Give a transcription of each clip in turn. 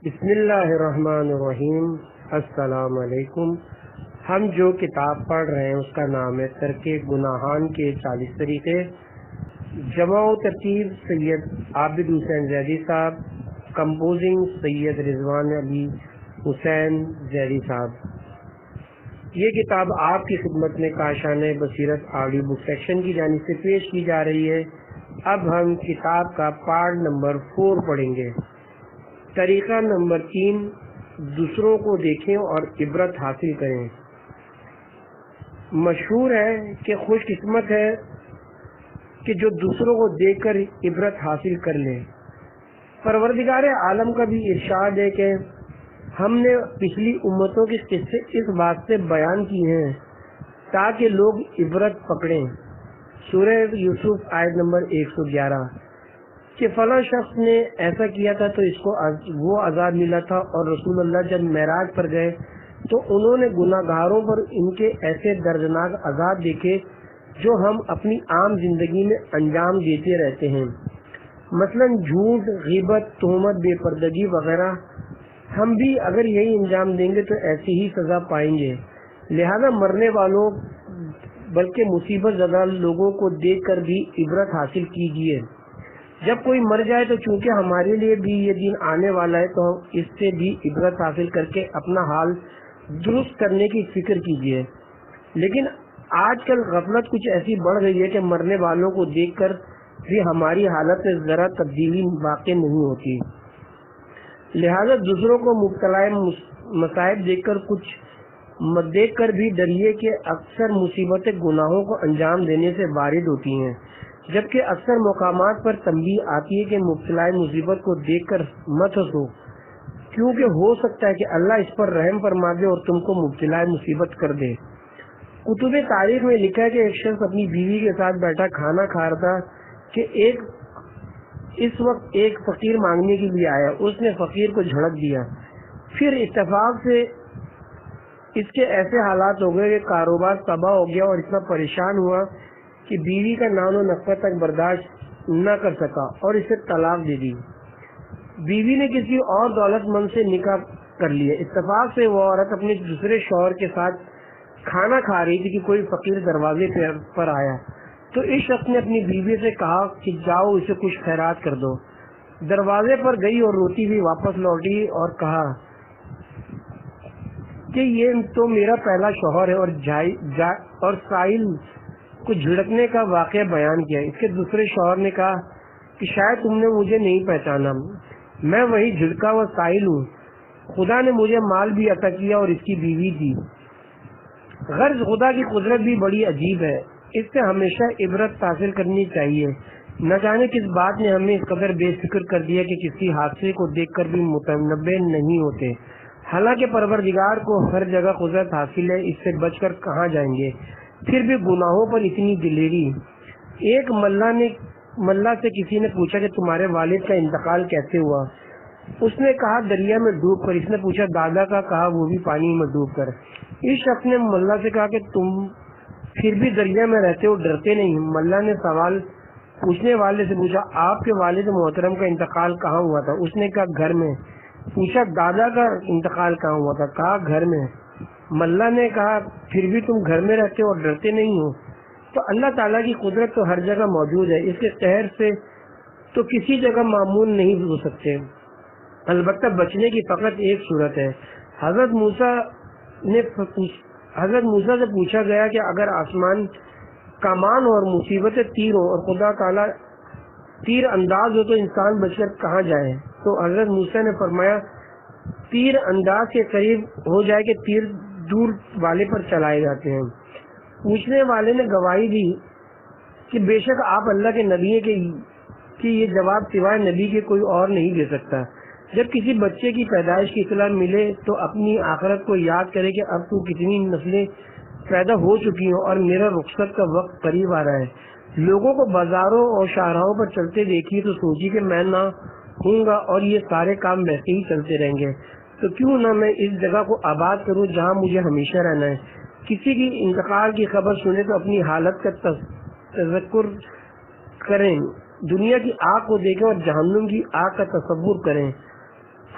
بسم اللہ الرحمن الرحیم۔ السلام علیکم۔ ہم جو کتاب پڑھ رہے ہیں اس کا نام ہے ترک گناہان کے 40 طریقے، جمع و ترتیب سید عابد حسین زیدی صاحب، کمپوزنگ سید رضوان علی حسین زیدی صاحب۔ یہ کتاب آپ کی خدمت میں کاشان بصیرت آڈیو بک سیکشن کی جانب سے پیش کی جا رہی ہے۔ اب ہم کتاب کا پارٹ نمبر 4 پڑھیں گے۔ طریقہ نمبر 3، دوسروں کو دیکھیں اور عبرت حاصل کریں۔ مشہور ہے کہ خوش قسمت ہے کہ جو دوسروں کو دیکھ کر عبرت حاصل کر لے۔ پروردگار عالم کا بھی ارشاد ہے کہ ہم نے پچھلی امتوں کے قصے اس واسطے بیان کیے ہیں تاکہ لوگ عبرت پکڑیں۔ سورہ یوسف آیت نمبر 111 کہ فلاں شخص نے ایسا کیا تھا تو اس کو وہ عذاب ملا تھا، اور رسول اللہ جب معراج پر گئے تو انہوں نے گناہ گاروں پر ان کے ایسے دردناک عذاب دیکھے جو ہم اپنی عام زندگی میں انجام دیتے رہتے ہیں، مثلا جھوٹ، غیبت، تہمت، بے پردگی وغیرہ۔ ہم بھی اگر یہی انجام دیں گے تو ایسی ہی سزا پائیں گے۔ لہذا مرنے والوں بلکہ مصیبت زدہ لوگوں کو دیکھ کر بھی عبرت حاصل کیجیے۔ جب کوئی مر جائے تو چونکہ ہمارے لیے بھی یہ دن آنے والا ہے تو اس سے بھی عبرت حاصل کر کے اپنا حال درست کرنے کی فکر کیجیے۔ لیکن آج کل غفلت کچھ ایسی بڑھ گئی ہے کہ مرنے والوں کو دیکھ کر بھی ہماری حالت میں ذرا تبدیلی واقع نہیں ہوتی۔ لہذا دوسروں کو مبتلا مصائب دیکھ کر بھی ڈریے کہ اکثر مصیبتیں گناہوں کو انجام دینے سے وارد ہوتی ہیں، جبکہ اکثر مقامات پر تنبیہ آتی ہے کہ مبتلا مصیبت کو دیکھ کر مت ہنسو، کیونکہ ہو سکتا ہے کہ اللہ اس پر رحم فرما دے اور تم کو مبتلا مصیبت کر دے۔ کتب تاریخ میں لکھا ہے کہ ایک شخص اپنی بیوی کے ساتھ بیٹھا کھانا کھا رہا تھا کہ اس وقت ایک فقیر مانگنے کے لیے آیا۔ اس نے فقیر کو جھڑک دیا۔ پھر اتفاق سے اس کے ایسے حالات ہو گئے کہ کاروبار تباہ ہو گیا اور اتنا پریشان ہوا کہ بیوی کا نان و نقصہ تک برداشت نہ کر سکا اور اسے طلاق دے دی۔ بیوی نے کسی اور دولت مند سے نکاح کر لیا۔ اتفاق سے وہ عورت اپنے دوسرے شوہر کے ساتھ کھانا کھا رہی تھی کہ کوئی فقیر دروازے پر آیا، تو اس شخص نے اپنی بیوی سے کہا کہ جاؤ اسے کچھ خیرات کر دو۔ دروازے پر گئی اور روتی ہوئی واپس لوٹی اور کہا کہ یہ تو میرا پہلا شوہر ہے، اور سائل کو جھڑکنے کا واقعہ بیان کیا۔ اس کے دوسرے شوہر نے کہا کہ شاید تم نے مجھے نہیں پہچانا، میں وہی جھڑکا ہوا سائل ہوں، خدا نے مجھے مال بھی عطا کیا اور اس کی بیوی دی۔ غرض خدا کی قدرت بھی بڑی عجیب ہے، اس سے ہمیشہ عبرت حاصل کرنی چاہیے۔ نہ جانے کس بات نے ہمیں اس قدر بے فکر کر دیا کہ کسی حادثے کو دیکھ کر بھی متنبہ نہیں ہوتے، حالانکہ پروردگار کو ہر جگہ قدرت حاصل ہے، اس سے بچ کر کہاں جائیں گے؟ پھر بھی گناہوں پر اتنی دلیری۔ ایک ملا سے کسی نے پوچھا کہ تمہارے والد کا انتقال کیسے ہوا؟ اس نے کہا دریا میں ڈوب کر۔ اس نے پوچھا دادا کا؟ کہا وہ بھی پانی میں ڈوب کر۔ اس شخص نے ملا سے کہا کہ تم پھر بھی دریا میں رہتے ہو، ڈرتے نہیں؟ ملا نے سوال پوچھنے والے سے پوچھا آپ کے والد محترم کا انتقال کہاں ہوا تھا؟ اس نے کہا گھر میں۔ پوچھا دادا کا انتقال کہاں ہوا تھا؟ کہا گھر میں۔ ملا نے کہا پھر بھی تم گھر میں رہتے ہو اور ڈرتے نہیں ہو؟ تو اللہ تعالیٰ کی قدرت تو ہر جگہ موجود ہے، اس کے قہر سے تو کسی جگہ معمول نہیں ہو سکتے، البتہ بچنے کی فقط ایک صورت ہے۔ حضرت موسیٰ سے پوچھا گیا کہ اگر آسمان کمان اور مصیبتیں تیر ہو اور خدا تعالیٰ تیر انداز ہو تو انسان بچ کر کہاں جائے؟ تو حضرت موسیٰ نے فرمایا تیر انداز کے قریب ہو جائے کہ تیر دور والے پر چلائے جاتے ہیں۔ پوچھنے والے نے گواہی دی کہ بے شک آپ اللہ کے نبی ہیں کہ یہ جواب سوائے نبی کے کوئی اور نہیں دے سکتا۔ جب کسی بچے کی پیدائش کی اطلاع ملے تو اپنی آخرت کو یاد کرے کہ اب تو کتنی نسلیں پیدا ہو چکی ہیں اور میرا رخصت کا وقت قریب آ رہا ہے۔ لوگوں کو بازاروں اور شاہراہوں پر چلتے دیکھیے تو سوچیے کہ میں نہ ہوں گا اور یہ سارے کام ویسے ہی چلتے رہیں گے، تو کیوں نہ میں اس جگہ کو آباد کروں جہاں مجھے ہمیشہ رہنا ہے۔ کسی کی انتقال کی خبر سنے تو اپنی حالت کا تذکر کریں، دنیا کی آگ کو دیکھیں اور جہنم کی آگ کا تصور کریں۔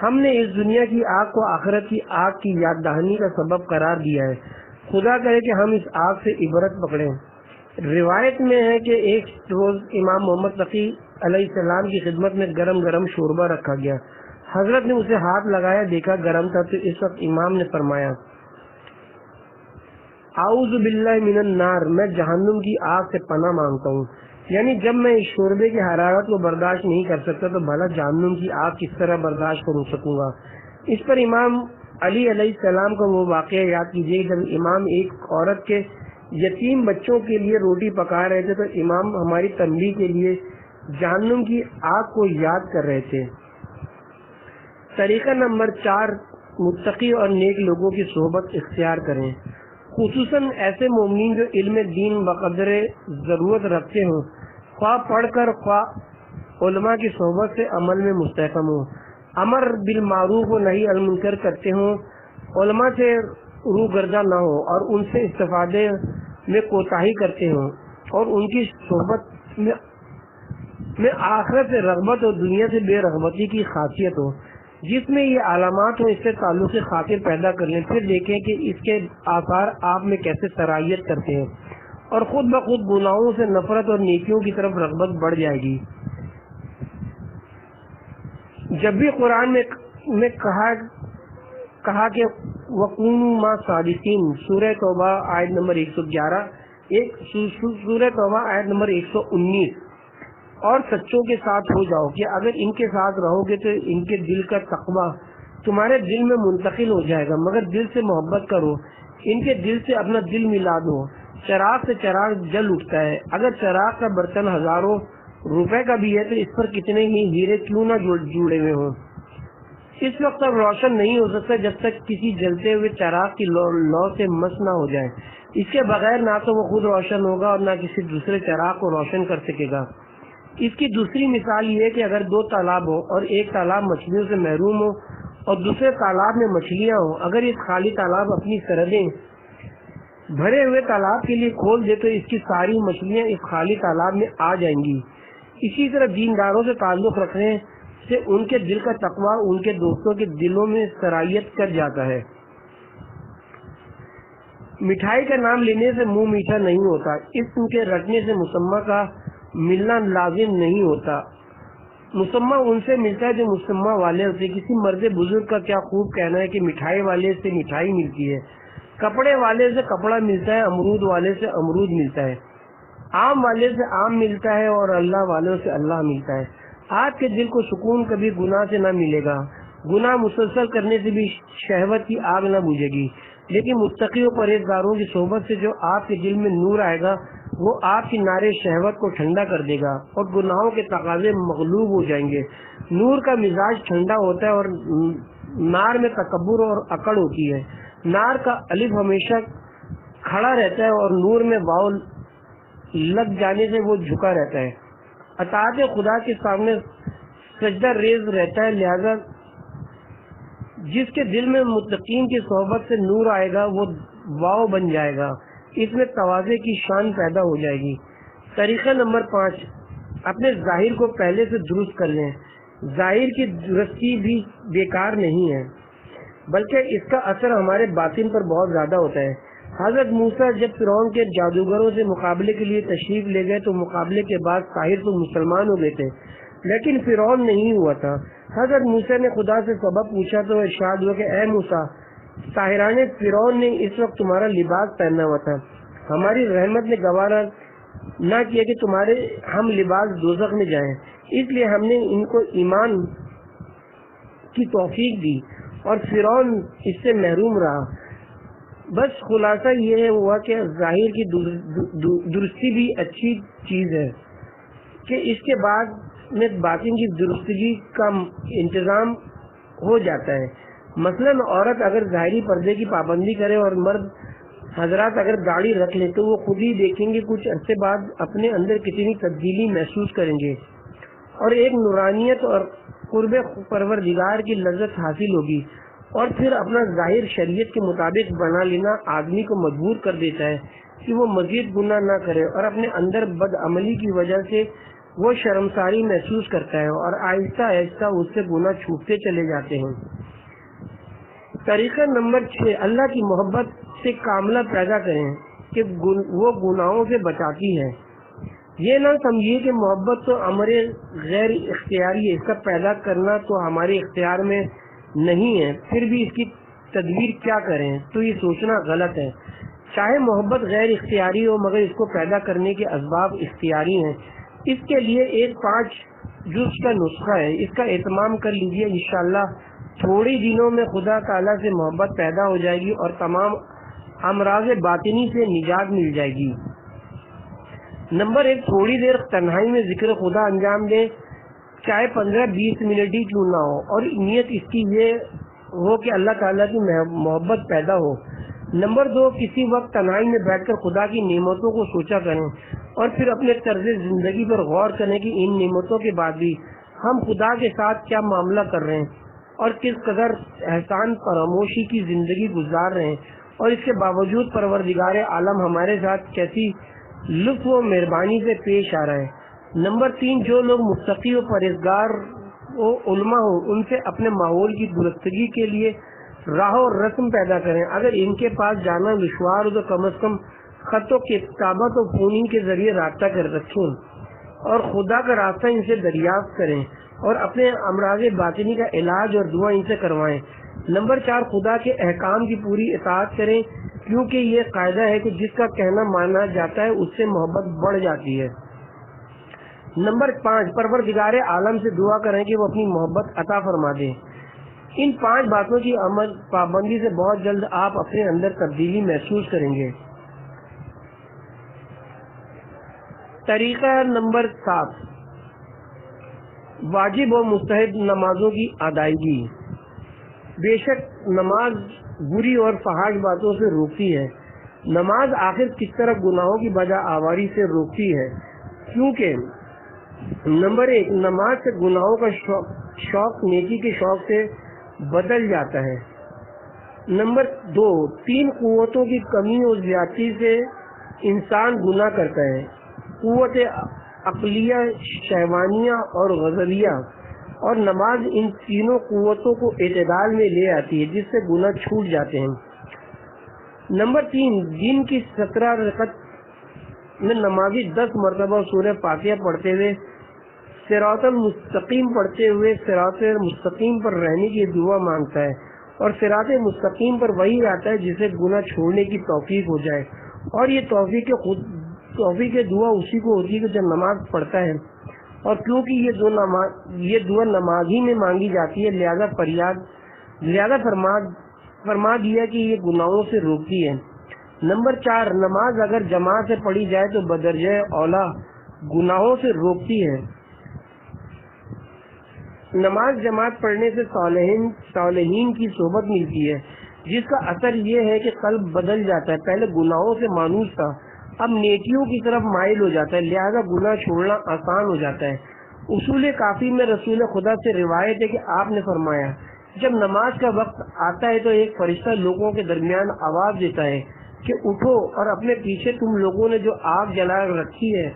ہم نے اس دنیا کی آگ کو آخرت کی آگ کی یاد دہانی کا سبب قرار دیا ہے. خدا کرے کہ ہم اس آگ سے عبرت پکڑیں. روایت میں ہے کہ ایک روز امام محمد تقی علیہ السلام کی خدمت میں گرم گرم شوربہ رکھا گیا. حضرت نے اسے ہاتھ لگایا، دیکھا گرم تھا، تو اس وقت امام نے فرمایا اعوذ باللہ من النار، میں جہنم کی آگ سے پناہ مانگتا ہوں. یعنی جب میں اس شوربے کی حرارت کو برداشت نہیں کر سکتا تو بھلا جہنم کی آگ کس طرح برداشت کر سکوں گا. اس پر امام علی علیہ السلام کو وہ واقعہ یاد کیجیے جب امام ایک عورت کے یتیم بچوں کے لیے روٹی پکا رہے تھے تو امام ہماری تنبیہ کے لیے جہنم کی آگ کو یاد کر رہے تھے. طریقہ نمبر 4، متقی اور نیک لوگوں کی صحبت اختیار کریں، خصوصاً ایسے مومنین جو علم دین بقدر ضرورت رکھتے ہوں، خواہ پڑھ کر خواہ علماء کی صحبت سے عمل میں مستحکم ہوں، امر بالمعروف و نہی عن المنکر کرتے ہوں، علماء سے روگردہ نہ ہو اور ان سے استفادے میں کوتاہی کرتے ہوں، اور ان کی صحبت میں آخرت سے رغبت اور دنیا سے بے رغبتی کی خاصیت ہو. جس میں یہ علامات ہوں اس سے تعلق سے خاطر پیدا کر لیں، پھر دیکھیں کہ اس کے آثار آپ میں کیسے سرایت کرتے ہیں، اور خود بخود گناہوں سے نفرت اور نیکیوں کی طرف رغبت بڑھ جائے گی. جب بھی قرآن میں کہا کہ وَقُونُوا مَعَ الصَّادِقِينَ، سورہ توبہ آیت نمبر 111، سورہ توبہ آیت نمبر 119، اور سچوں کے ساتھ ہو جاؤ، کہ اگر ان کے ساتھ رہو گے تو ان کے دل کا تقویٰ تمہارے دل میں منتقل ہو جائے گا. مگر دل سے محبت کرو، ان کے دل سے اپنا دل ملا دو. چراغ سے چراغ جل اٹھتا ہے، اگر چراغ کا برتن ہزاروں روپے کا بھی ہے تو اس پر کتنے ہی ہیرے کیوں نہ جڑے ہوئے ہوں. اس وقت تک روشن نہیں ہو سکتا جب تک کسی جلتے ہوئے چراغ کی لو سے مس نہ ہو جائے. اس کے بغیر نہ تو وہ خود روشن ہوگا اور نہ کسی دوسرے چراغ کو روشن کر سکے گا. اس کی دوسری مثال یہ ہے کہ اگر 2 تالاب ہو اور ایک تالاب مچھلیوں سے محروم ہو اور دوسرے تالاب میں مچھلیاں ہوں، اگر اس خالی تالاب اپنی سرحدیں بھرے ہوئے تالاب کے لیے کھول دے تو اس کی ساری مچھلیاں اس خالی تالاب میں آ جائیں گی. اسی طرح دینداروں سے تعلق رکھنے سے ان کے دل کا تقویٰ ان کے دوستوں کے دلوں میں سرایت کر جاتا ہے. مٹھائی کا نام لینے سے منہ میٹھا نہیں ہوتا، اسم کے رٹنے سے مسمہ کا ملنا لازم نہیں ہوتا. مسمہ ان سے ملتا ہے جو مسمہ والے ہوتے. کسی مرد بزرگ کا کیا خوب کہنا ہے کہ مٹھائی والے سے مٹھائی ملتی ہے، کپڑے والے سے کپڑا ملتا ہے، امرود والے سے امرود ملتا ہے، آم والے سے آم ملتا ہے، اور اللہ والوں سے اللہ ملتا ہے. آپ کے دل کو سکون کبھی گناہ سے نہ ملے گا. گناہ مسلسل کرنے سے بھی شہوت کی آگ نہ بجھے گی، لیکن متقی و پرہیزگاروں کی صحبت سے جو آپ کے دل میں نور آئے گا وہ آپ کی نار شہوت کو ٹھنڈا کر دے گا اور گناہوں کے تقاضے مغلوب ہو جائیں گے. نور کا مزاج ٹھنڈا ہوتا ہے اور نار میں تکبر اور اکڑ ہوتی ہے. نار کا الف ہمیشہ کھڑا رہتا ہے اور نور میں واو لگ جانے سے وہ جھکا رہتا ہے. اطاعت خدا کے سامنے سجدہ ریز رہتا ہے، لہذا جس کے دل میں متقین کی صحبت سے نور آئے گا وہ واو بن جائے گا، اس میں تواضع کی شان پیدا ہو جائے گی. طریقہ نمبر 5، اپنے ظاہر کو پہلے سے درست کر لیں. ظاہر کی درستی بھی بیکار نہیں ہے، بلکہ اس کا اثر ہمارے باطن پر بہت زیادہ ہوتا ہے. حضرت موسیٰ جب فرعون کے جادوگروں سے مقابلے کے لیے تشریف لے گئے تو مقابلے کے بعد ساحر تو مسلمان ہو گئے تھے لیکن فرعون نہیں ہوا تھا. حضرت موسیٰ نے خدا سے سبب پوچھا تو ارشاد ہوا کہ اے موسیٰ، ساحران فرعون نے اس وقت تمہارا لباس پہنا ہوا تھا، ہماری رحمت نے گوارا نہ کیا کہ تمہارے ہم لباس دوزخ میں جائیں، اس لیے ہم نے ان کو ایمان کی توفیق دی اور فرعون اس سے محروم رہا. بس خلاصہ یہ ہوا کہ ظاہر کی درستی بھی اچھی چیز ہے کہ اس کے بعد میں باطن کی درستگی کا انتظام ہو جاتا ہے. مثلاً عورت اگر ظاہری پردے کی پابندی کرے اور مرد حضرات اگر داڑھی رکھ لیں تو وہ خود ہی دیکھیں گے کچھ عرصے بعد اپنے اندر کتنی تبدیلی محسوس کریں گے اور ایک نورانیت اور قرب پروردگار کی لذت حاصل ہوگی. اور پھر اپنا ظاہر شریعت کے مطابق بنا لینا آدمی کو مجبور کر دیتا ہے کہ وہ مزید گناہ نہ کرے اور اپنے اندر بد عملی کی وجہ سے وہ شرمساری محسوس کرتا ہے اور آہستہ آہستہ اس سے گناہ چھوٹتے چلے جاتے ہیں۔ طریقہ نمبر 6، اللہ کی محبت سے کاملہ پیدا کریں کہ وہ گناہوں سے بچاتی ہے۔ یہ نہ سمجھیے کہ محبت تو امر غیر اختیاری ہے، اس کا پیدا کرنا تو ہمارے اختیار میں نہیں ہے، پھر بھی اس کی تدبیر کیا کریں، تو یہ سوچنا غلط ہے۔ چاہے محبت غیر اختیاری ہو مگر اس کو پیدا کرنے کے اسباب اختیاری ہیں۔ اس کے لیے ایک 5 جز کا نسخہ ہے، اس کا اہتمام کر لیجئے، انشاءاللہ تھوڑی دنوں میں خدا تعالیٰ سے محبت پیدا ہو جائے گی اور تمام امراض باطنی سے نجات مل جائے گی۔ نمبر 1، تھوڑی دیر تنہائی میں ذکر خدا انجام دیں، چاہے 15-20 منٹ ہی کیوں نہ ہو، اور نیت اس کی یہ ہو کہ اللہ تعالیٰ کی محبت پیدا ہو۔ نمبر 2، کسی وقت تنہائی میں بیٹھ کر خدا کی نعمتوں کو سوچا کریں اور پھر اپنے طرز زندگی پر غور کریں کہ ان نعمتوں کے بعد بھی ہم خدا کے ساتھ کیا معاملہ کر رہے ہیں اور کس قدر احسان فراموشی کی زندگی گزار رہے ہیں، اور اس کے باوجود پروردگار عالم ہمارے ساتھ کیسی لطف و مہربانی سے پیش آ رہا ہے۔ نمبر 3، جو لوگ متقی و پرہیزگار و علماء ہو ان سے اپنے ماحول کی درستگی کے لیے راہ و رسم پیدا کریں، اگر ان کے پاس جانا دشوار ہو تو کم از کم خط و کتابت و فوننگ کے ذریعے رابطہ کر رکھیں اور خدا کا راستہ ان سے دریافت کریں اور اپنے امراض باطنی کا علاج اور دعا ان سے کروائیں۔ نمبر 4، خدا کے احکام کی پوری اطاعت کریں، کیونکہ یہ قاعدہ ہے کہ جس کا کہنا مانا جاتا ہے اس سے محبت بڑھ جاتی ہے۔ نمبر 5، پروردگار عالم سے دعا کریں کہ وہ اپنی محبت عطا فرما دے۔ ان 5 باتوں کی عمل پابندی سے بہت جلد آپ اپنے اندر تبدیلی محسوس کریں گے۔ طریقہ نمبر 7، واجب و مستحب نمازوں کی ادائیگی۔ بے شک نماز بری اور فحش باتوں سے روکتی ہے۔ نماز آخر کس طرح گناہوں کی بجا آواری سے روکتی ہے، کیونکہ نمبر 1، نماز سے گناہوں کا شوق نیکی کے شوق سے بدل جاتا ہے۔ نمبر 2، 3 قوتوں کی کمی اور زیادتی سے انسان گناہ کرتا ہے، قوت عقلیہ، شہوانیہ اور غضبیہ، اور نماز ان تینوں قوتوں کو اعتدال میں لے آتی ہے جس سے گناہ چھوٹ جاتے ہیں۔ نمبر 3، دن کی 17 رکعت میں نمازی 10 مرتبہ سورہ فاتحہ پڑھتے ہوئے صراط المستقیم پڑھتے ہوئے صراط مستقیم پر رہنے کی دعا مانگتا ہے، اور صراط مستقیم پر وہی آتا ہے جسے گناہ چھوڑنے کی توفیق ہو جائے، اور یہ توفیق دعا اسی کو ہوتی ہے جب نماز پڑھتا ہے، اور کیونکہ یہ دعا نماز ہی میں مانگی جاتی ہے لہذا فرما دیا کہ یہ گناہوں سے روکتی ہے۔ نمبر 4، نماز اگر جماعت سے پڑھی جائے تو بدرجہ اولا گناہوں سے روکتی ہے۔ نماز جماعت پڑھنے سے صالحین کی صحبت ملتی ہے، جس کا اثر یہ ہے کہ قلب بدل جاتا ہے، پہلے گناہوں سے مانوس تھا اب نیکیوں کی طرف مائل ہو جاتا ہے، لہذا گناہ چھوڑنا آسان ہو جاتا ہے۔ اصول کافی میں رسول خدا سے روایت ہے کہ آپ نے فرمایا، جب نماز کا وقت آتا ہے تو ایک فرشتہ لوگوں کے درمیان آواز دیتا ہے کہ اٹھو اور اپنے پیچھے تم لوگوں نے جو آگ جلا رکھی ہے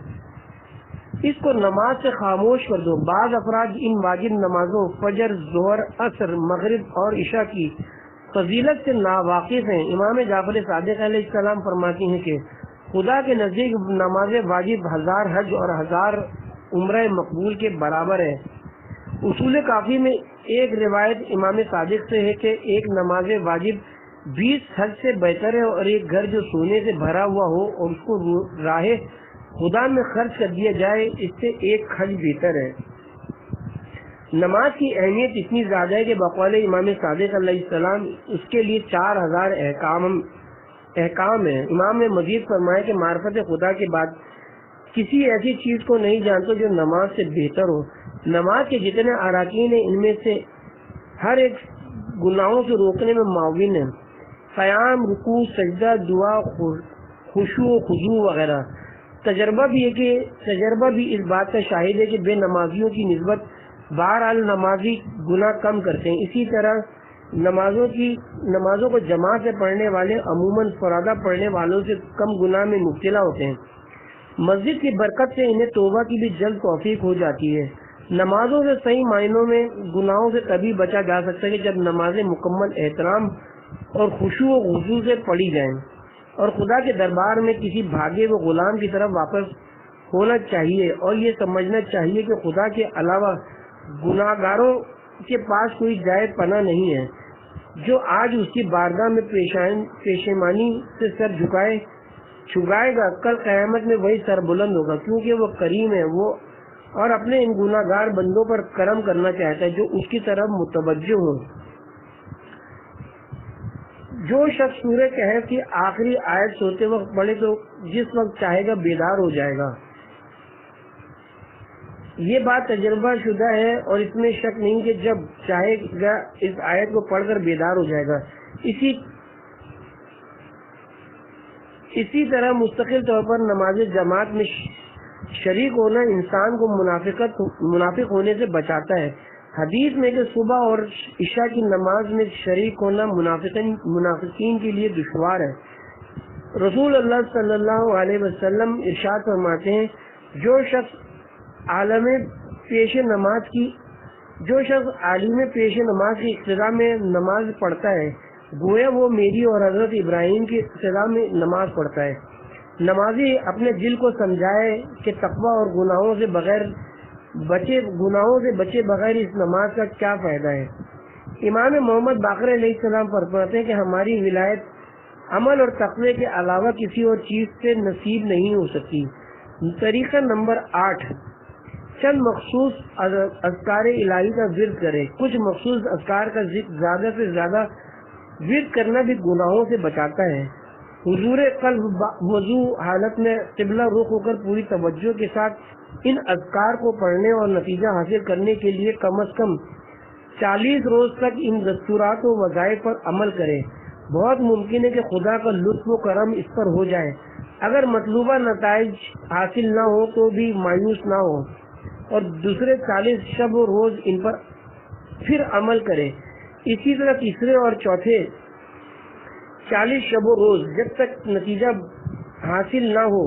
اس کو نماز سے خاموش کر دو۔ بعض افراد ان واجب نمازوں فجر، ظہر، عصر، مغرب اور عشاء کی فضیلت سے ناواقف ہیں۔ امام جعفر صادق علیہ السلام فرماتے ہیں کہ خدا کے نزدیک نماز واجب 1000 حج اور 1000 عمرہ مقبول کے برابر ہے۔ اصول کافی میں ایک روایت امام صادق سے ہے کہ ایک نماز واجب 20 حج سے بہتر ہے، اور ایک گھر جو سونے سے بھرا ہوا ہو اور اس کو راہ خدا میں خرچ کر دیا جائے اس سے ایک حج بہتر ہے۔ نماز کی اہمیت اتنی زیادہ ہے کہ بقول امام صادق علیہ السلام اس کے لیے 4000 احکام ہیں۔ امام نے مزید فرمایا کہ معرفت خدا کے بعد کسی ایسی چیز کو نہیں جانتا جو نماز سے بہتر ہو۔ نماز کے جتنے اراکین ہیں ان میں سے ہر ایک گناہوں سے روکنے میں معاون ہے، قیام، رکوع، سجدہ، دعا، خشوع و خضوع وغیرہ۔ تجربہ بھی اس بات کا شاہد ہے کہ بے نمازیوں کی نسبت بہرحال نمازی گناہ کم کرتے ہیں۔ اسی طرح نمازوں کو جماعت سے پڑھنے والے عموماً فرادہ پڑھنے والوں سے کم گناہ میں مبتلا ہوتے ہیں۔ مسجد کی برکت سے انہیں توبہ کی بھی جلد توفیق ہو جاتی ہے۔ نمازوں سے صحیح معنوں میں گناہوں سے تبھی بچا جا سکتا ہے کہ جب نمازیں مکمل احترام اور خشوع و خضوع سے پڑھی جائیں، اور خدا کے دربار میں کسی بھاگے ہوئے غلام کی طرف واپس ہونا چاہیے اور یہ سمجھنا چاہیے کہ خدا کے علاوہ گناہگاروں کے پاس کوئی جائے پناہ نہیں ہے جو آج اس کی بارگاہ میں پیشیمانی سے سر جھکائے گا، کل قیامت میں وہی سر بلند ہوگا، کیونکہ وہ کریم ہے، وہ اور اپنے ان گناہگار بندوں پر کرم کرنا چاہتا ہے جو اس کی طرف متوجہ ہوں۔ جو شخص سورہ کہف کی آخری آیت سوتے وقت پڑھے تو جس وقت چاہے گا بیدار ہو جائے گا۔ یہ بات تجربہ شدہ ہے اور اس میں شک نہیں کہ جب چاہے گا اس آیت کو پڑھ کر بیدار ہو جائے گا۔ اسی طرح مستقل طور پر نماز جماعت میں شریک ہونا انسان کو منافق ہونے سے بچاتا ہے۔ حدیث میں کہ صبح اور عشاء کی نماز میں شریک ہونا منافقین کے لیے دشوار ہے۔ رسول اللہ صلی اللہ علیہ وسلم ارشاد فرماتے ہیں، جو شخص عالم پیش نماز کی ابتدا میں نماز پڑھتا ہے گویا وہ میری اور حضرت ابراہیم کی ابتدا میں نماز پڑھتا ہے۔ نمازی اپنے دل کو سمجھائے کہ تقوی اور گناہوں سے بچے بغیر اس نماز کا کیا فائدہ ہے۔ امام محمد باقر علیہ السلام فرماتے ہیں کہ ہماری ولایت عمل اور تقوی کے علاوہ کسی اور چیز سے نصیب نہیں ہو سکتی۔ طریقہ نمبر 8، چند مخصوص اذکار الہی کا ورد کرے۔ کچھ مخصوص اذکار کا زیادہ سے زیادہ ورد کرنا بھی گناہوں سے بچاتا ہے۔ حضور قلب وضو حالت میں قبلہ رخ ہو کر پوری توجہ کے ساتھ ان اذکار کو پڑھنے اور نتیجہ حاصل کرنے کے لیے کم از کم 40 روز تک ان دستورات و وظائف پر عمل کرے۔ بہت ممکن ہے کہ خدا کا لطف و کرم اس پر ہو جائے۔ اگر مطلوبہ نتائج حاصل نہ ہو تو بھی مایوس نہ ہو اور دوسرے 40 شب و روز ان پر پھر عمل کرے۔ اسی طرح تیسرے اور چوتھے 40 شب و روز جب تک نتیجہ حاصل نہ ہو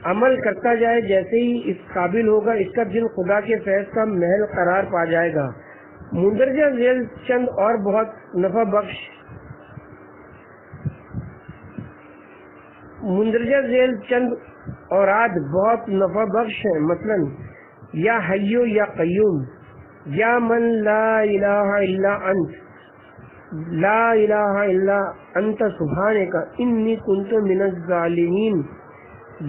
عمل کرتا جائے، جیسے ہی اس قابل ہوگا اس کا دل خدا کے فیض کا محل قرار پا جائے گا۔ مندرجہ ذیل چند اور بہت نفع بخش اوراد بہت نفع بخش ہیں، مثلا یا حیو یا قیوم، یا من لا الہ الا انت، لا الہ الا انت سبحانک انی کنت من الظالمین،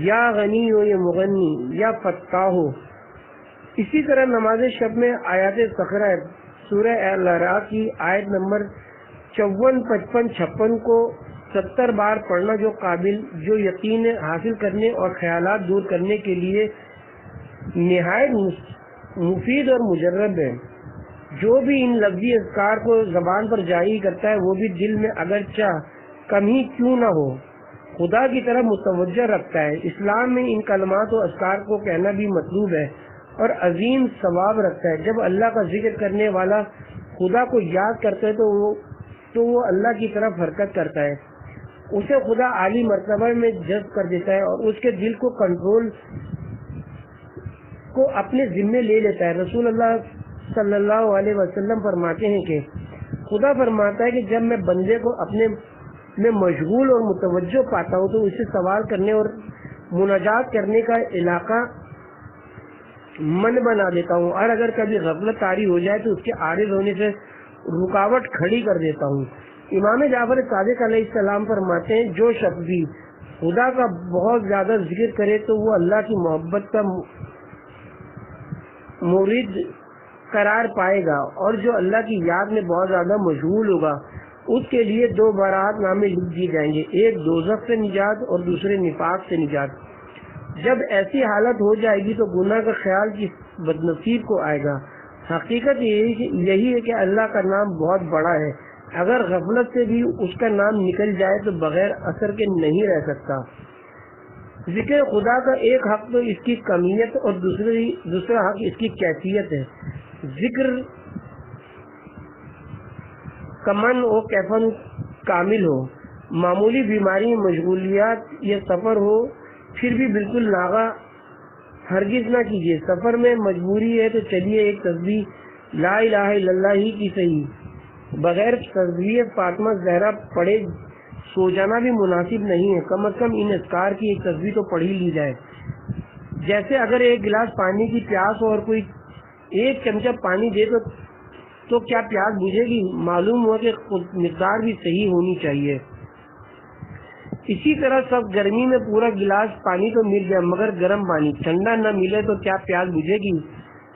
یا غنی و یا مغنی، یا فتاح۔ اسی طرح نماز شب میں آیات سخرہ سورہ الاعراف کی آیت نمبر 54، 55، 56 کو 70 بار پڑھنا جو یقین حاصل کرنے اور خیالات دور کرنے کے لیے نہایت مفید اور مجرب ہے۔ جو بھی ان لفظی اذکار کو زبان پر جاری کرتا ہے وہ بھی دل میں اگرچہ کم ہی کیوں نہ ہو خدا کی طرف متوجہ رکھتا ہے۔ اسلام میں ان کلمات و اذکار کو کہنا بھی مطلوب ہے اور عظیم ثواب رکھتا ہے۔ جب اللہ کا ذکر کرنے والا خدا کو یاد کرتا ہے تو وہ اللہ کی طرف حرکت کرتا ہے، اسے خدا عالی مرتبہ میں جذب کر دیتا ہے اور اس کے دل کو کنٹرول کو اپنے ذمے لے لیتا ہے۔ رسول اللہ صلی اللہ علیہ وسلم فرماتے ہیں کہ خدا فرماتا ہے کہ جب میں بندے کو اپنے میں مشغول اور متوجہ پاتا ہوں تو اسے سوال کرنے اور مناجات کرنے کا علاقہ من بنا دیتا ہوں، اور اگر کبھی غفلت طاری ہو جائے تو اس کے عارض ہونے سے رکاوٹ کھڑی کر دیتا ہوں۔ امام جعفر صادق علیہ السلام فرماتے ہیں جو شخص بھی خدا کا بہت زیادہ ذکر کرے تو وہ اللہ کی محبت کا مورد قرار پائے گا، اور جو اللہ کی یاد میں بہت زیادہ مشغول ہوگا اس کے لیے 2 برات نامے لکھ دیے جائیں گے، ایک دوزخ سے نجات اور دوسرے نفاق سے نجات۔ جب ایسی حالت ہو جائے گی تو گناہ کا خیال کس بدنصیب کو آئے گا؟ حقیقت یہی ہے کہ اللہ کا نام بہت بڑا ہے، اگر غفلت سے بھی اس کا نام نکل جائے تو بغیر اثر کے نہیں رہ سکتا۔ ذکر خدا کا ایک حق تو اس کی کمیت اور دوسرا حق اس کی کیفیت ہے۔ ذکر کمن و کیفن کامل ہو، معمولی بیماری، مشغولیات یا سفر ہو پھر بھی بالکل ناغا ہرگز نہ کیجیے. سفر میں مجبوری ہے تو چلیے ایک تسبیح لا الہ الا اللہ ہی کی صحیح. بغیر تسبیح فاطمہ زہرا پڑھے سو جانا بھی مناسب نہیں ہے. کم از کم ان اذکار کی ایک تسبیح تو پڑھ ہی لی جائے. جیسے اگر ایک گلاس پانی کی پیاس ہو اور کوئی ایک چمچہ پانی دے تو کیا پیاس بجھے گی؟ معلوم ہوا کہ مقدار بھی صحیح ہونی چاہیے. اسی طرح سب گرمی میں پورا گلاس پانی تو مل جائے مگر گرم پانی ٹھنڈا نہ ملے تو کیا پیاس بجھے گی؟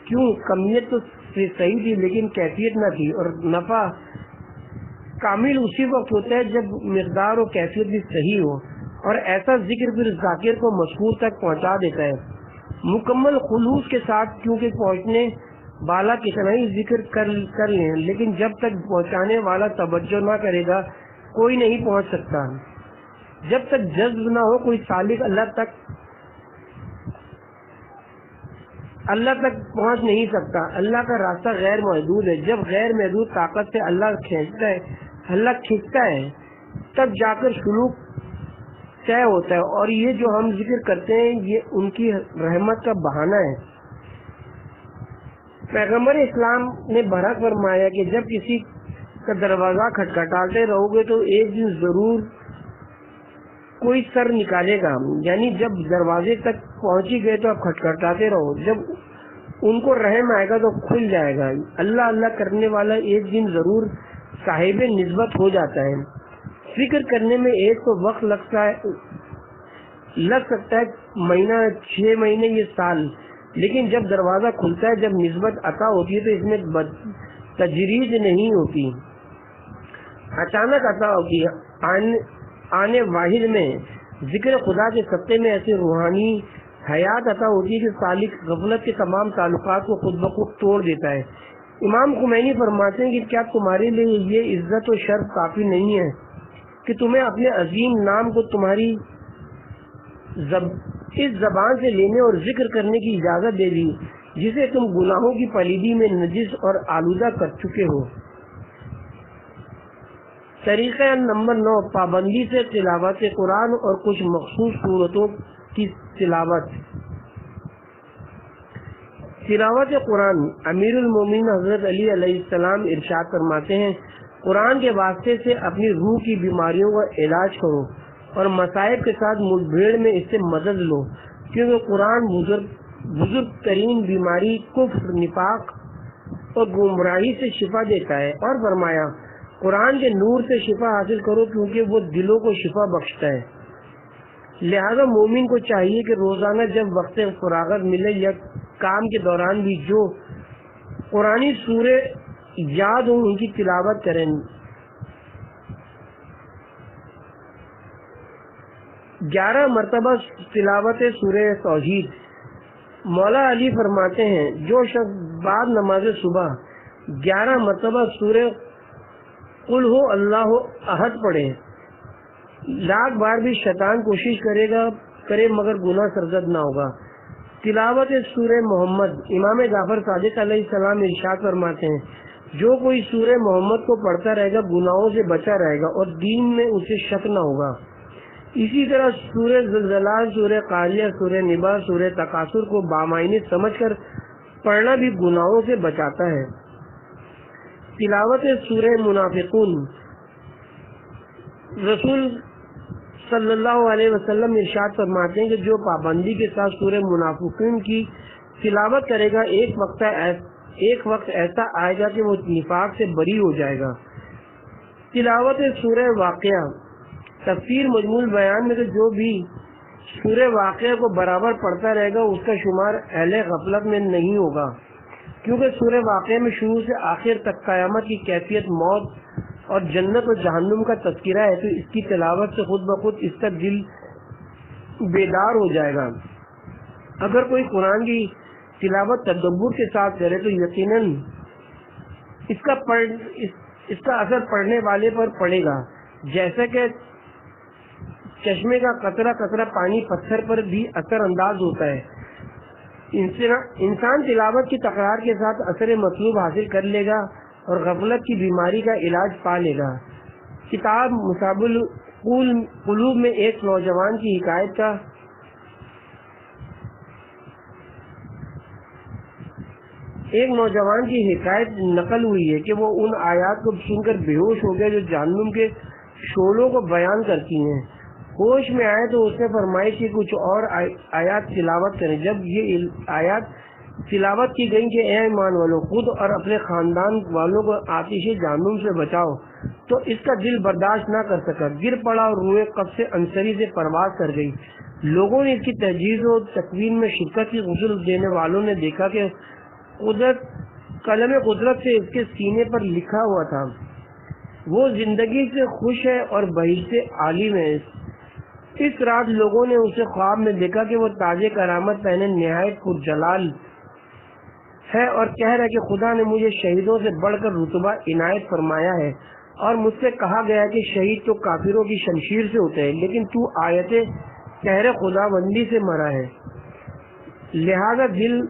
کیوں؟ کمیت تو صحیح تھی لیکن کیفیت نہ تھی. اور نفع کامل اسی وقت ہوتا ہے جب مقدار و کیفیت بھی صحیح ہو. اور ایسا ذکر پھر ذاکر کو مسحور تک پہنچا دیتا ہے مکمل خلوص کے ساتھ. کیونکہ پہنچنے والا کتنا ہی ذکر کر لیں لیکن جب تک پہنچانے والا توجہ نہ کرے گا کوئی نہیں پہنچ سکتا. جب تک جذب نہ ہو کوئی سالک اللہ تک پہنچ نہیں سکتا. اللہ کا راستہ غیر محدود ہے. جب غیر محدود طاقت سے اللہ کھینچتا ہے تب جا کر سلوک طے ہوتا ہے. اور یہ جو ہم ذکر کرتے ہیں یہ ان کی رحمت کا بہانہ ہے. پیغمبر اسلام نے برحق فرمایا کہ جب کسی کا دروازہ کھٹکھٹاتے رہو گے تو ایک دن ضرور کوئی سر نکالے گا. یعنی جب دروازے تک پہنچی گئے تو آپ کھٹکھٹاتے رہو. جب ان کو رحم آئے گا تو کھل جائے گا. اللہ اللہ کرنے والا ایک دن ضرور صاحب نسبت ہو جاتا ہے. فکر کرنے میں ایک تو وقت لگ سکتا ہے مہینہ 6 مہینے یہ سال. لیکن جب دروازہ کھلتا ہے جب نسبت عطا ہوتی ہے تو اس میں تجریج نہیں ہوتی اچانک عطا ہوتی ہے. آنے واحد میں ذکر خدا کے سطح میں ایسی روحانی حیات عطا ہوتی ہے کہ سالک غفلت کے تمام تعلقات کو خود بخود توڑ دیتا ہے. امام خمینی فرماتے ہیں کہ کیا تمہارے لیے یہ عزت و شرف کافی نہیں ہے کہ تمہیں اپنے عظیم نام کو تمہاری اس زبان سے لینے اور ذکر کرنے کی اجازت دے دی جسے تم گناہوں کی پلیدی میں نجس اور آلودہ کر چکے ہو. طریقہ نمبر 9 پابندی سے تلاوت قرآن اور کچھ مخصوص صورتوں کی تلاوت. تلاوت قرآن. امیر المومنین حضرت علی علیہ السلام ارشاد فرماتے ہیں قرآن کے واسطے سے اپنی روح کی بیماریوں کا علاج کرو اور مصائب کے ساتھ مدبھیڑ میں اس سے مدد لو کیونکہ قرآن بزرگ ترین بیماری کفر نفاق اور گمراہی سے شفا دیتا ہے. اور فرمایا قرآن کے نور سے شفا حاصل کرو کیونکہ وہ دلوں کو شفا بخشتا ہے. لہذا مومن کو چاہیے کہ روزانہ جب وقت فراغت ملے یا کام کے دوران بھی جو قرآنی سورے یاد ہوں ان کی تلاوت کریں. 11 مرتبہ تلاوت سورہ توحید. مولا علی فرماتے ہیں جو شخص بعد نماز صبح 11 مرتبہ سورہ قل ہو اللہ احد پڑھے 1,00,000 بار بھی شیطان کوشش کرے مگر گناہ سرزد نہ ہوگا. تلاوت سورہ محمد. امام جعفر صادق علیہ السلام ارشاد فرماتے ہیں جو کوئی سورہ محمد کو پڑھتا رہے گا گناہوں سے بچا رہے گا اور دین میں اسے شک نہ ہوگا. اسی طرح سورہ زلزلہ سورہ قاریہ سورہ نبا سورہ تکاثر کو بامعنی سمجھ کر پڑھنا بھی گناہوں سے بچاتا ہے. تلاوت سورہ منافقون. رسول صلی اللہ علیہ وسلم ارشاد فرماتے ہیں کہ جو پابندی کے ساتھ سورہ منافقون کی تلاوت کرے گا ایک وقت ایسا آئے گا کہ وہ نفاق سے بری ہو جائے گا. تلاوت سورہ واقعہ. تفسیر مجموع بیان میں کہ جو بھی سورہ واقعہ کو برابر پڑھتا رہے گا اس کا شمار اہل غفلت میں نہیں ہوگا کیونکہ سورہ واقعہ میں شروع سے آخر تک قیامت کی کیفیت موت اور جنت و جہنم کا تذکرہ ہے تو اس کی تلاوت سے خود بخود اس کا دل بیدار ہو جائے گا. اگر کوئی قرآن کی تلاوت تدبر کے ساتھ کرے تو یقیناً اس کا اثر پڑھنے والے پر پڑے گا جیسا کہ چشمے کا قطرہ قطرہ پانی پتھر پر بھی اثر انداز ہوتا ہے. انسان تلاوت کی تکرار کے ساتھ اثر مطلوب حاصل کر لے گا اور غفلت کی بیماری کا علاج پا لے گا. کتاب مصاب القلوب میں ایک نوجوان کی حکایت کا ایک نوجوان کی حکایت نقل ہوئی ہے کہ وہ ان آیات کو سن کر بے ہوش ہو گئے جو جہنم کے شعلوں کو بیان کرتی ہیں۔ ہوش میں آئے تو اس نے فرمائی کہ کچھ اور آیات تلاوت کریں۔ جب یہ آیات تلاوت کی گئی کہ اے ایمان والوں، خود اور اپنے خاندان والوں کو آتش جہنم سے بچاؤ، تو اس کا دل برداشت نہ کر سکا، گر پڑا اور روئے قبض انصری سے پرواز کر گئی۔ لوگوں نے اس کی تجہیز و تکوین میں شرکت کی۔ غسل دینے والوں نے دیکھا کہ قلم قدرت سے اس کے سینے پر لکھا ہوا تھا، وہ زندگی سے خوش ہے اور بہشت عالم ہے۔ اس رات لوگوں نے اسے خواب میں دیکھا کہ وہ تاج کرامت پہنے نہایت پرجلال ہے اور کہہ رہا ہے کہ خدا نے مجھے شہیدوں سے بڑھ کر رتبہ عنایت فرمایا ہے، اور مجھ سے کہا گیا ہے کہ شہید تو کافروں کی شمشیر سے ہوتے ہیں، لیکن تو آیت قہر خدا بندی سے مرا ہے۔ لہذا دل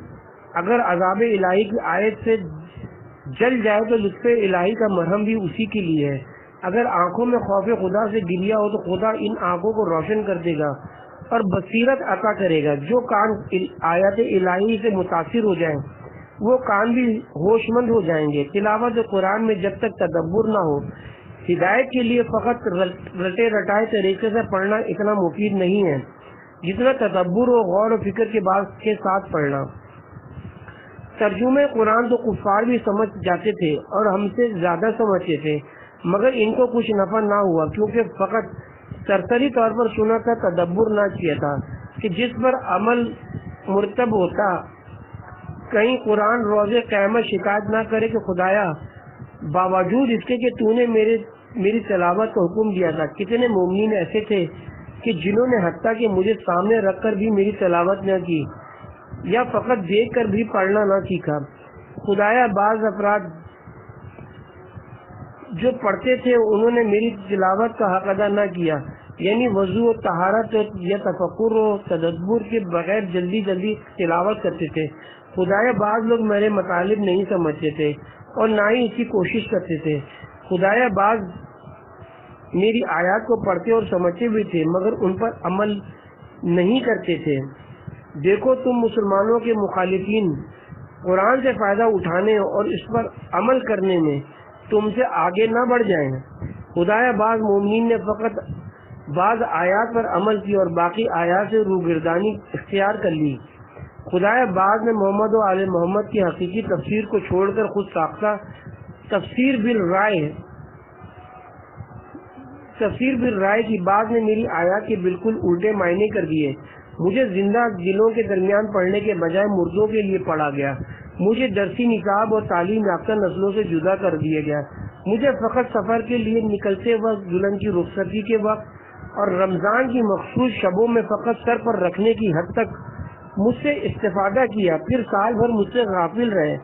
اگر عذاب الہی کی آیت سے جل جائے تو لطف الہی کا مرہم بھی اسی کے لیے ہے۔ اگر آنکھوں میں خوف خدا سے گریا ہو تو خدا ان آنکھوں کو روشن کر دے گا اور بصیرت عطا کرے گا۔ جو کان آیات الہی سے متاثر ہو جائیں وہ کان بھی ہوش مند ہو جائیں گے۔ تلاوت قرآن میں جب تک تدبر نہ ہو، ہدایت کے لیے فقط رٹے رٹائے طریقے سے پڑھنا اتنا مفید نہیں ہے جتنا تدبر و غور و فکر کے ساتھ پڑھنا۔ ترجمہ قرآن تو کفار بھی سمجھ جاتے تھے اور ہم سے زیادہ سمجھتے تھے، مگر ان کو کچھ نفع نہ ہوا، کیونکہ فقط سرسری طور پر سنا تھا، تدبر نہ کیا تھا کہ جس پر عمل مرتب ہوتا۔ کہیں قرآن روز قیامت شکایت نہ کرے کہ خدایا باوجود اس کے کہ تو نے میری تلاوت کا حکم دیا تھا، کتنے مومنین ایسے تھے کہ جنہوں نے حتیٰ کہ مجھے سامنے رکھ کر بھی میری تلاوت نہ کی یا فقط دیکھ کر بھی پڑھنا نہ سیکھا۔ خدایا بعض افراد جو پڑھتے تھے انہوں نے میری تلاوت کا حق ادا نہ کیا، یعنی وضو و طہارت یا تفکر و تدبر کے بغیر جلدی جلدی تلاوت کرتے تھے۔ خدایا بعض لوگ میرے مطالب نہیں سمجھتے تھے اور نہ ہی اس کی کوشش کرتے تھے۔ خدایا بعض میری آیات کو پڑھتے اور سمجھتے بھی تھے مگر ان پر عمل نہیں کرتے تھے۔ دیکھو تم مسلمانوں کے مخالفین قرآن سے فائدہ اٹھانے اور اس پر عمل کرنے میں تم سے آگے نہ بڑھ جائیں۔ خدایا بعض مومنین نے فقط بعض آیات پر عمل کی اور باقی آیات سے روگردانی اختیار کر لی۔ خدایا بعض نے محمد و آل محمد کی حقیقی تفسیر کو چھوڑ کر خود ساختہ تفسیر بالرائے کی، بعض نے میری آیات کے بالکل الٹے معنی کر دیے۔ مجھے زندہ دلوں کے درمیان پڑھنے کے بجائے مردوں کے لیے پڑھا گیا، مجھے درسی نصاب اور تعلیم یافتہ نسلوں سے جدا کر دیا گیا، مجھے فقط سفر کے لیے نکلتے وقت، دلہن کی رخصتی کے وقت اور رمضان کی مخصوص شبوں میں فقط سر پر رکھنے کی حد تک مجھ سے استفادہ کیا، پھر سال بھر مجھ سے غافل رہے۔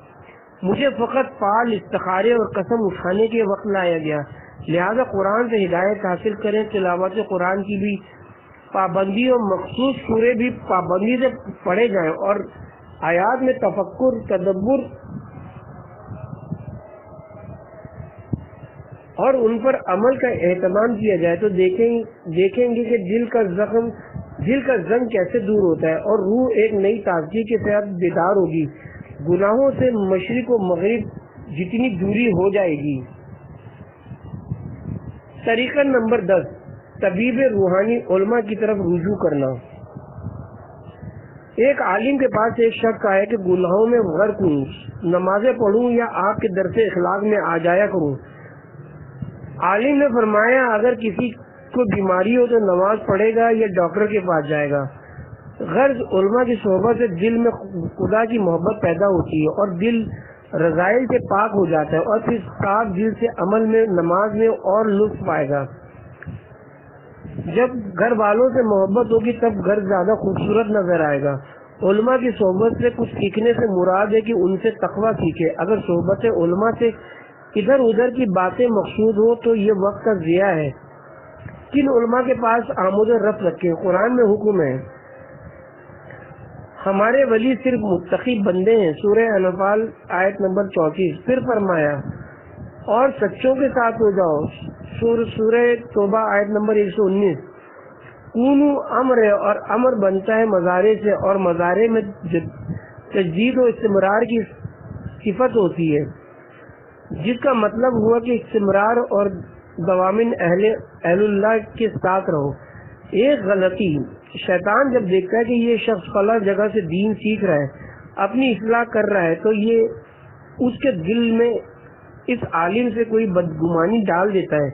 مجھے فقط فعال استخارے اور قسم اٹھانے کے وقت لایا گیا۔ لہذا قرآن سے ہدایت حاصل کریں، تلاوت قرآن کی بھی پابندی اور مخصوص سورے بھی پابندی سے پڑھے جائیں اور آیات میں تفکر، تدبر اور ان پر عمل کا اہتمام کیا جائے تو دیکھیں گے کہ دل کا زنگ کیسے دور ہوتا ہے اور روح ایک نئی تازگی کے ساتھ بیدار ہوگی، گناہوں سے مشرق و مغرب جتنی دوری ہو جائے گی۔ طریقہ نمبر 10، طبیب روحانی علماء کی طرف رجوع کرنا۔ ایک عالم کے پاس ایک شخص آیا کہ گناہوں میں غرق ہوں، نمازیں پڑھوں یا آپ کے درس اخلاق میں آ جایا کروں۔ عالم نے فرمایا اگر کسی کو بیماری ہو تو نماز پڑھے گا یا ڈاکٹر کے پاس جائے گا۔ غرض علماء کی صحبت سے دل میں خدا کی محبت پیدا ہوتی ہے اور دل رذائل سے پاک ہو جاتا ہے اور پھر صاف دل سے عمل میں، نماز میں اور لطف پائے گا۔ جب گھر والوں سے محبت ہوگی تب گھر زیادہ خوبصورت نظر آئے گا۔ علماء کی صحبت سے کچھ سیکھنے سے مراد ہے کہ ان سے تقویٰ سیکھے۔ اگر صحبت علماء سے ادھر ادھر کی باتیں مقصود ہو تو یہ وقت کا ضیاع ہے۔ کن علماء کے پاس آمد و رفت رکھیں۔ قرآن میں حکم ہے ہمارے ولی صرف متقی بندے ہیں، سورہ انفال آیت نمبر 34۔ پھر فرمایا اور سچوں کے ساتھ ہو جاؤ، سورہ توبہ آیت نمبر 119۔ کونو امر ہے اور امر بنتا ہے مظاہرے سے، اور مظاہرے میں تجدید و استمرار کی صفت ہوتی ہے، جس کا مطلب ہوا کہ استمرار اور دوامن اہل اللہ کے ساتھ رہو۔ ایک غلطی، شیطان جب دیکھتا ہے کہ یہ شخص فلاں جگہ سے دین سیکھ رہا ہے، اپنی اصلاح کر رہا ہے، تو یہ اس کے دل میں اس عالم سے کوئی بدگمانی ڈال دیتا ہے،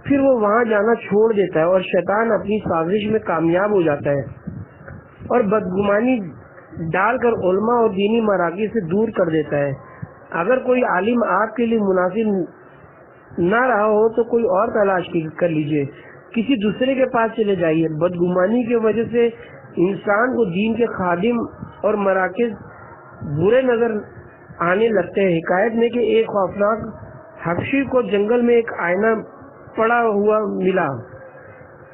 پھر وہ وہاں جانا چھوڑ دیتا ہے اور شیطان اپنی سازش میں کامیاب ہو جاتا ہے اور بدگمانی ڈال کر علماء اور دینی مراکز سے دور کر دیتا ہے۔ اگر کوئی عالم آپ کے لیے مناسب نہ رہا ہو تو کوئی اور تلاش کر لیجئے، کسی دوسرے کے پاس چلے جائیے۔ بدگمانی کی وجہ سے انسان کو دین کے خادم اور مراکز برے نظر آنے لگتے ہیں۔ حکایت میں کہ ایک خوفناک حبشی کو جنگل میں ایک آئینہ پڑا ہوا ملا،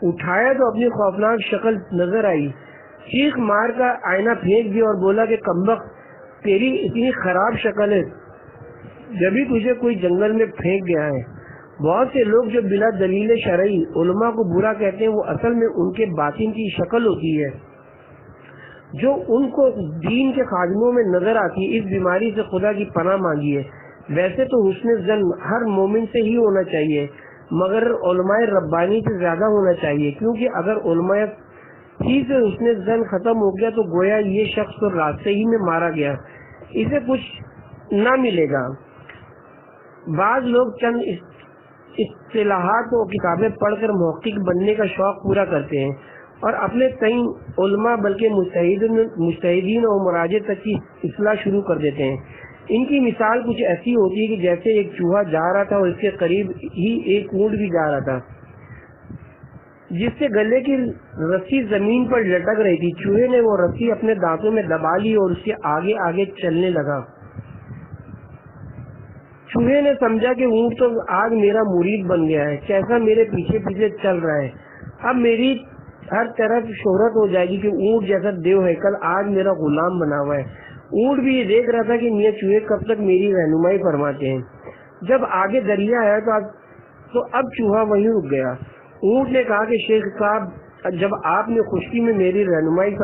اٹھایا تو اپنی خوفناک شکل نظر آئی، چیخ مار کر آئینہ پھینک دیا اور بولا کہ کمبخت، تیری اتنی خراب شکل ہے، جبھی تجھے کوئی جنگل میں پھینک گیا ہے۔ بہت سے لوگ جو بلا دلیل شرعی علماء کو برا کہتے ہیں، وہ اصل میں ان کے باطن کی شکل ہوتی ہے جو ان کو دین کے خادموں میں نظر آتی ہے۔ اس بیماری سے خدا کی پناہ مانگیے۔ ویسے تو حسن ظن ہر مومن سے ہی ہونا چاہیے، مگر علماء ربانی سے زیادہ ہونا چاہیے، کیونکہ اگر علماء ہی سے حسن ظن ختم ہو گیا تو گویا یہ شخص تو راستے ہی میں مارا گیا، اسے کچھ نہ ملے گا۔ بعض لوگ چند اصطلاحات و کتابیں پڑھ کر محقق بننے کا شوق پورا کرتے ہیں اور اپنے تئیں علماء بلکہ مجتہدین اور مراجع تک کی اصلاح شروع کر دیتے ہیں۔ ان کی مثال کچھ ایسی ہوتی ہے کہ جیسے ایک چوہا جا رہا تھا اور اس کے قریب ہی ایک اونٹ بھی جا رہا تھا جس سے گلے کی رسی زمین پر لٹک رہی تھی۔ چوہے نے وہ رسی اپنے دانتوں میں دبا لی اور اس کے آگے آگے چلنے لگا۔ چوہے نے سمجھا کہ اونٹ تو آج میرا مرید بن گیا ہے، کیسا میرے پیچھے پیچھے چل رہا ہے، اب میری ہر طرف شہرت ہو جائے گی کہ اونٹ جیسا دیو ہے کل آج میرا غلام بنا ہوا ہے۔ اونٹ بھی یہ دیکھ رہا تھا کہ میاں چوہے کب تک میری رہنمائی فرماتے ہیں۔ جب آگے دریا آیا تو اب چوہا وہیں رک گیا۔ اونٹ نے کہا کہ شیخ صاحب، جب آپ نے خشکی میں میری رہنمائی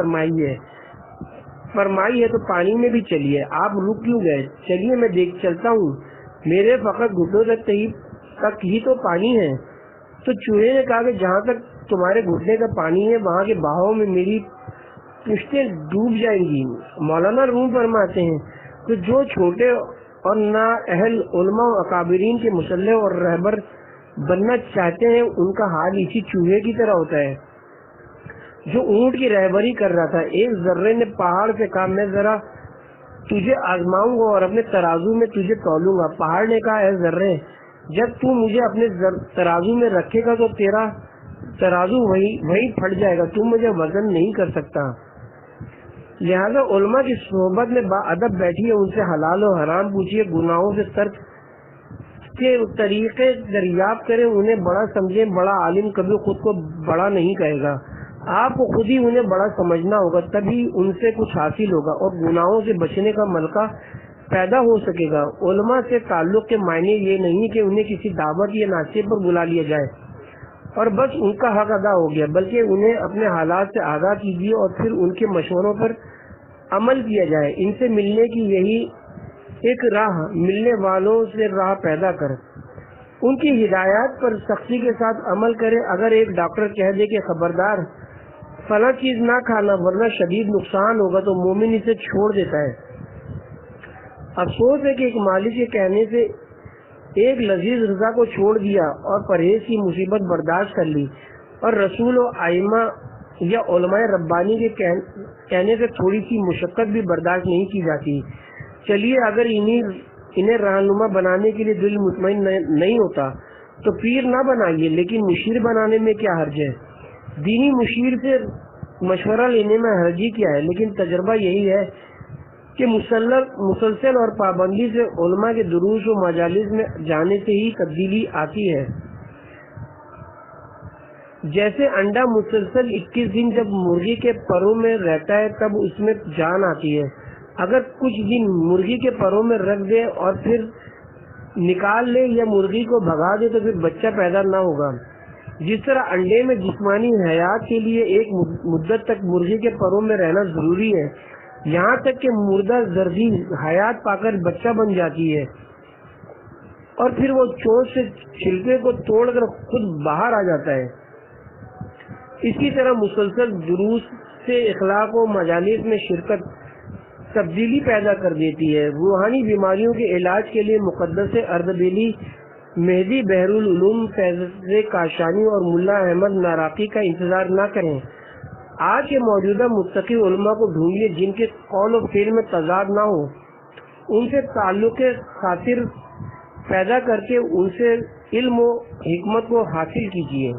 فرمائی ہے تو پانی میں بھی چلیے، آپ رک کیوں گئے؟ چلیے میں چلتا ہوں، میرے فقط گھٹنوں تک ہی تو پانی ہے۔ تو چوہے نے کہا کہ جہاں تک تمہارے گھٹنے کا پانی ہے وہاں کے بہاؤ میں میری پشتیں ڈوب جائیں گی۔ مولانا روم فرماتے ہیں کہ جو چھوٹے اور نااہل علماء و اکابرین کے مسلح اور رہبر بننا چاہتے ہیں، ان کا حال اسی چوہے کی طرح ہوتا ہے جو اونٹ کی رہبری کر رہا تھا۔ ایک ذرے نے پہاڑ سے کہا میں ذرا تجھے آزماؤں گا اور اپنے ترازو میں تجھے تولوں گا۔ پہاڑ نے کہا اے ذرے، جب تو مجھے اپنے ترازو میں رکھے گا تو تیرا ترازو وہی پھٹ جائے گا، تم مجھے وزن نہیں کر سکتا۔ لہذا علماء کی صحبت میں با ادب بیٹھیے، ان سے حلال و حرام پوچھیے، گناہوں سے ترک کے طریقے دریافت کریں، انہیں بڑا سمجھیں۔ بڑا عالم کبھی خود کو بڑا نہیں کہے گا، آپ کو خود ہی انہیں بڑا سمجھنا ہوگا، تبھی ان سے کچھ حاصل ہوگا اور گناہوں سے بچنے کا ملکہ پیدا ہو سکے گا۔ علماء سے تعلق کے معنی یہ نہیں کہ انہیں کسی دعوت یا ناشتے پر بلا لیا جائے اور بس ان کا حق ادا ہو گیا، بلکہ انہیں اپنے حالات سے آگاہ کیجیے اور پھر ان کے مشوروں پر عمل کیا جائے۔ ان سے ملنے کی یہی ایک راہ، ملنے والوں سے راہ پیدا کر، ان کی ہدایات پر سختی کے ساتھ عمل کرے۔ اگر ایک ڈاکٹر کہہ دے کہ خبردار فلاں چیز نہ کھانا ورنہ شدید نقصان ہوگا تو مومن اسے چھوڑ دیتا ہے۔ افسوس ہے کہ ایک مالک کے کہنے سے ایک لذیذ غذا کو چھوڑ دیا اور پرہیز کی مصیبت برداشت کر لی، اور رسول و ائمہ یا علماء ربانی کے کہنے سے تھوڑی سی مشقت بھی برداشت نہیں کی جاتی۔ چلیے اگر انہیں رہنما بنانے کے لیے دل مطمئن نہیں ہوتا تو پیر نہ بنائیے، لیکن مشیر بنانے میں کیا حرج ہے؟ دینی مشیر سے مشورہ لینے میں حرجی کیا ہے؟ لیکن تجربہ یہی ہے کہ مسلسل اور پابندی سے علماء کے دروس و مجالس میں جانے سے ہی تبدیلی آتی ہے۔ جیسے انڈا مسلسل 21 دن جب مرغی کے پروں میں رہتا ہے تب اس میں جان آتی ہے، اگر کچھ دن مرغی کے پروں میں رکھ دے اور پھر نکال لے یا مرغی کو بھگا دے تو پھر بچہ پیدا نہ ہوگا۔ جس طرح انڈے میں جسمانی حیات کے لیے ایک مدت تک مرغی کے پروں میں رہنا ضروری ہے، یہاں تک کہ مردہ زرخی حیات پا کر بچہ بن جاتی ہے اور پھر وہ چونچ سے چھلکے کو توڑ کر خود باہر آ جاتا ہے۔ اسی طرح مسلسل دروس سے اخلاق و مجالس میں شرکت تبدیلی پیدا کر دیتی ہے۔ روحانی بیماریوں کے علاج کے لیے مقدس اردبیلی، مہدی بحر العلوم فیض کاشانی اور ملا احمد ناراقی کا انتظار نہ کریں۔ آج کے موجودہ متقی علماء کو ڈھونڈیے جن کے قول و فعل میں تضاد نہ ہو، ان سے تعلق خاطر پیدا کر کے ان سے علم و حکمت کو حاصل کیجیے۔